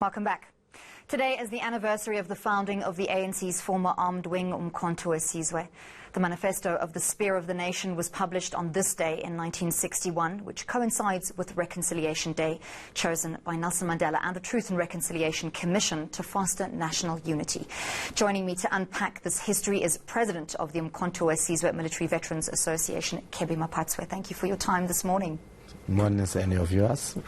Welcome back. Today is the anniversary of the founding of the ANC's former armed wing, uMkhonto weSizwe. The manifesto of the Spear of the Nation was published on this day in 1961, which coincides with Reconciliation Day, chosen by Nelson Mandela and the Truth and Reconciliation Commission to foster national unity. Joining me to unpack this history is President of the uMkhonto weSizwe Military Veterans Association, Kebby Mapatswe. Thank you for your time this morning. Good morning, any of yours.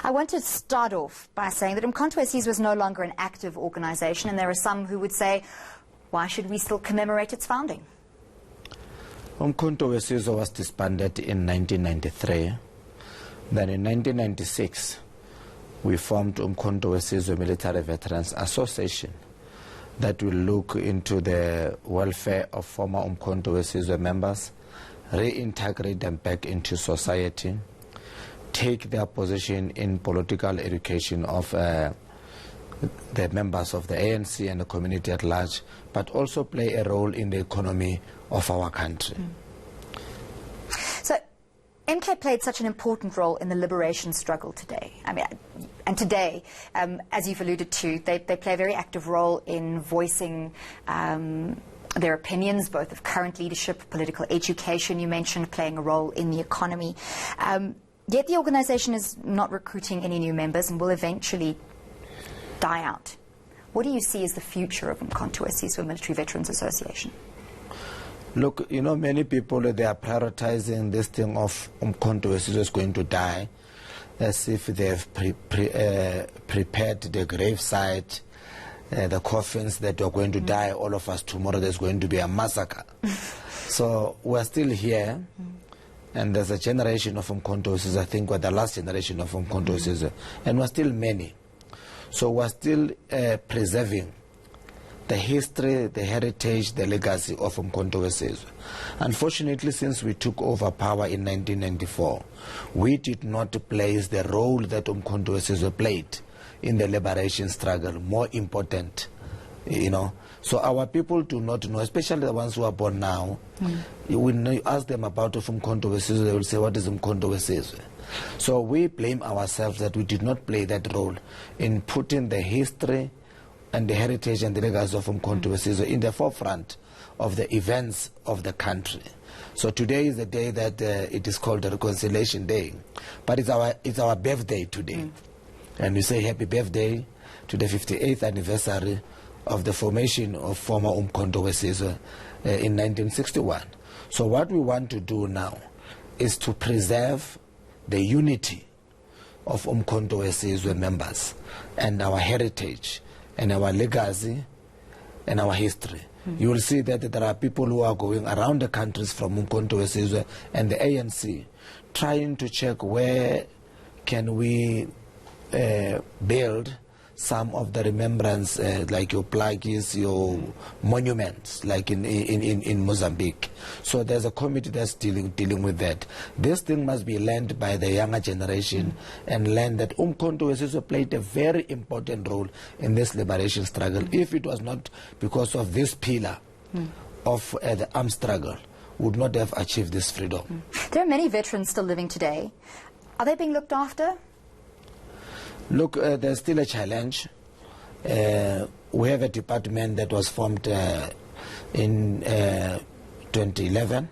I want to start off by saying that uMkhonto weSizwe is no longer an active organization, and there are some who would say, why should we still commemorate its founding? uMkhonto weSizwe was disbanded in 1993. Then in 1996, we formed uMkhonto weSizwe Military Veterans Association that will look into the welfare of former uMkhonto weSizwe members, reintegrate them back into society, take their position in political education of the members of the ANC and the community at large, but also play a role in the economy of our country. So, MK played such an important role in the liberation struggle today. And today, as you've alluded to, they play a very active role in voicing their opinions, both of current leadership, political education, you mentioned, playing a role in the economy. Yet the organization is not recruiting any new members and will eventually die out. What do you see as the future of uMkhonto weSizwe Military Veterans Association? Look, you know, many people, they are prioritizing this thing of uMkhonto weSizwe is going to die as if they have prepared the gravesite, the coffins that are going to die, all of us tomorrow. There's going to be a massacre. So we're still here. And there's a generation of uMkhonto weSizwe, I think we're the last generation of uMkhonto weSizwe, and we're still many. So we're still preserving the history, the heritage, the legacy of uMkhonto weSizwe. Unfortunately, since we took over power in 1994, we did not place the role that uMkhonto weSizwe played in the liberation struggle more important, you know. So our people do not know, especially the ones who are born now. When you ask them about uMkhonto weSizwe, they will say, what is uMkhonto weSizwe? So we blame ourselves that we did not play that role in putting the history and the heritage and the legacy of uMkhonto weSizwe in the forefront of the events of the country. So today is the day that it is called the Reconciliation Day, but it's our birthday today. And we say happy birthday to the 58th anniversary of the formation of former uMkhonto weSizwe in 1961. So what we want to do now is to preserve the unity of uMkhonto weSizwe members and our heritage and our legacy and our history. You will see that there are people who are going around the countries from uMkhonto weSizwe and the ANC trying to check where can we build some of the remembrance, like your plaques, your monuments, like in Mozambique. So there's a committee that's dealing with that. This thing must be learned by the younger generation and learn that uMkhonto weSizwe played a very important role in this liberation struggle. If it was not because of this pillar of the armed struggle, we would not have achieved this freedom. There are many veterans still living today. Are they being looked after? Look, there's still a challenge. We have a department that was formed in 2011.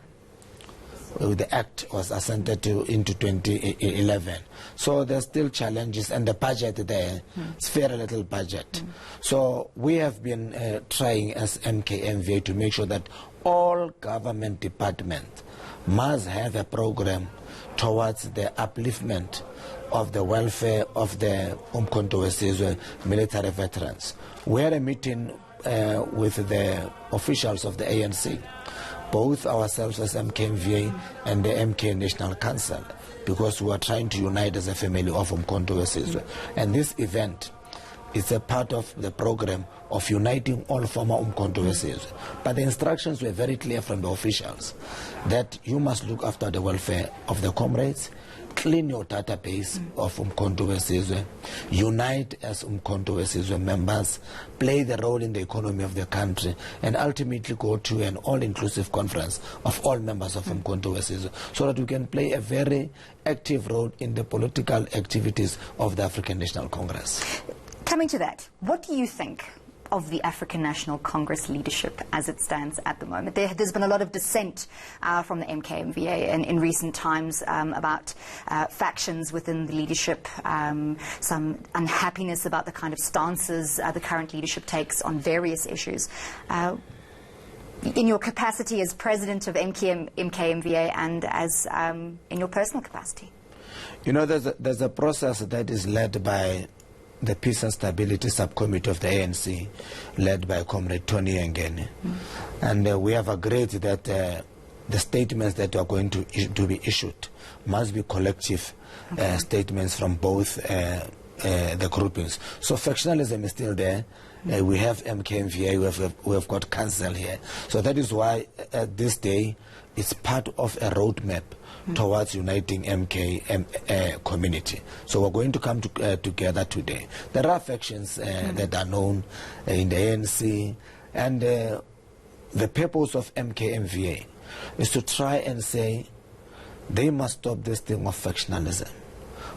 The act was assented to into 2011. So there's still challenges, and the budget there is very little budget. So we have been trying as MKMVA to make sure that all government departments must have a program towards the upliftment of the welfare of the uMkhonto weSizwe military veterans. We had a meeting with the officials of the ANC, both ourselves as MKMVA and the MK National Council, because we are trying to unite as a family of uMkhonto weSizwe. And this event is a part of the program of uniting all former uMkhonto weSizwe. But the instructions were very clear from the officials that you must look after the welfare of the comrades, clean your database of uMkhonto weSizwe, unite as uMkhonto weSizwe members, play the role in the economy of the country, and ultimately go to an all-inclusive conference of all members of uMkhonto weSizwe, so that we can play a very active role in the political activities of the African National Congress. Coming to that, what do you think of the African National Congress leadership as it stands at the moment? There's been a lot of dissent from the MKMVA in recent times about factions within the leadership, some unhappiness about the kind of stances the current leadership takes on various issues. In your capacity as president of MKMVA and as in your personal capacity? You know, there's a process that is led by the Peace and Stability Subcommittee of the ANC, led by Comrade Tony Ngene. And we have agreed that the statements that are going to be issued must be collective statements from both the groupings. So factionalism is still there. We have MKMVA, we have got council here. So that is why at this day it's part of a roadmap towards uniting MK community. So we're going to come together today. There are factions that are known in the ANC, and the purpose of MKMVA is to try and say they must stop this thing of factionalism,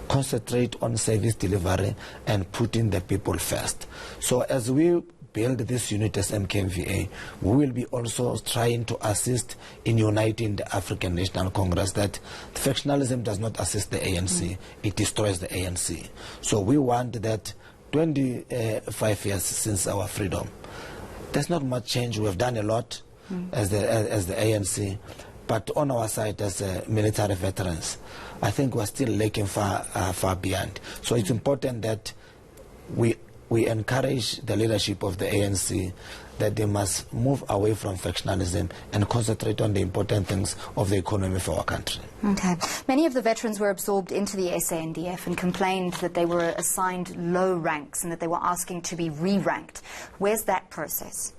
concentrate on service delivery and putting the people first. So as we build this unit as MKMVA, we will be also trying to assist in uniting the African National Congress, that factionalism does not assist the ANC, it destroys the ANC. So we want that 25 years since our freedom, there's not much change. We have done a lot as the ANC, but on our side as military veterans, I think we're still lagging far beyond. So it's important that we encourage the leadership of the ANC that they must move away from factionalism and concentrate on the important things of the economy for our country. Okay. Many of the veterans were absorbed into the SANDF and complained that they were assigned low ranks and that they were asking to be re-ranked. Where's that process?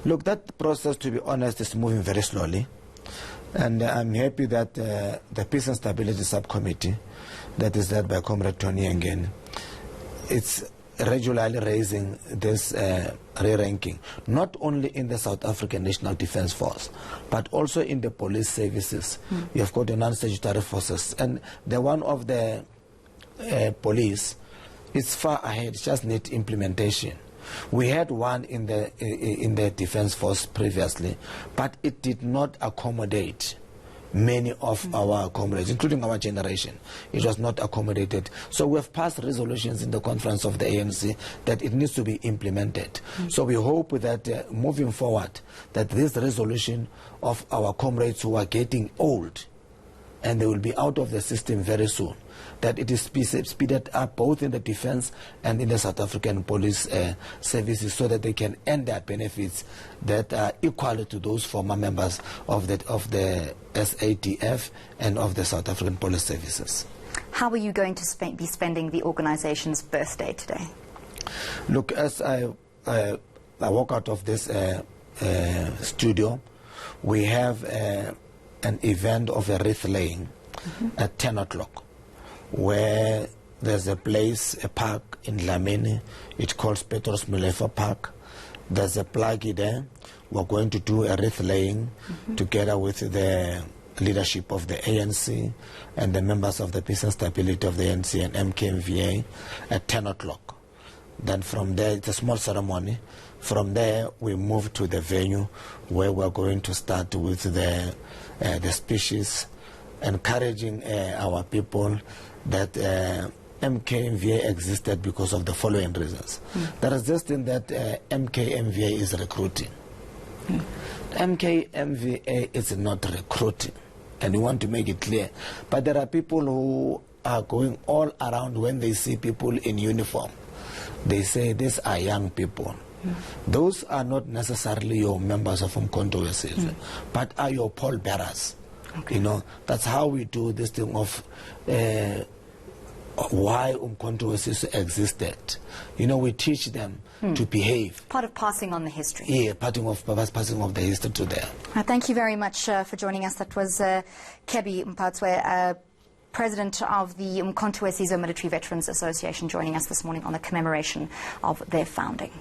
Look, that process, to be honest, is moving very slowly. And I'm happy that the Peace and Stability Subcommittee, that is led by Comrade Tony Ngene, it's regularly raising this re-ranking, not only in the South African National Defence Force, but also in the police services. You have got the non-statutory forces, and the one of the police is far ahead, just need implementation. We had one in the Defence Force previously, but it did not accommodate many of our comrades, including our generation. It was not accommodated. So we have passed resolutions in the conference of the ANC that it needs to be implemented. So we hope that moving forward, that this resolution of our comrades who are getting old, and they will be out of the system very soon, that it is speeded up both in the defense and in the South African police services, so that they can earn their benefits that are equal to those former members of the SADF and of the South African police services. How are you going to be spending the organization's birthday today? Look, as I walk out of this studio, we have an event of a wreath laying at 10 o'clock, where there's a place, a park in Lamini. It's called Petros Molefe Park. There's a plug there. We're going to do a wreath laying together with the leadership of the ANC and the members of the Peace and Stability of the ANC and MKMVA at 10 o'clock. Then from there, it's a small ceremony. From there, we move to the venue where we're going to start with the speeches, encouraging our people that MKMVA existed because of the following reasons. The resistance that MKMVA is recruiting. MKMVA is not recruiting, and we want to make it clear. But there are people who are going all around when they see people in uniform. They say these are young people. Those are not necessarily your members of uMkhonto weSizwe, but are your pallbearers. Okay. You know, that's how we do this thing of why uMkhonto weSizwe existed. You know, we teach them to behave. Part of passing on the history. Yeah, passing of the history to them. Thank you very much for joining us. That was Kebi Mpatswe, President of the uMkhonto weSizwe Military Veterans Association, joining us this morning on the commemoration of their founding.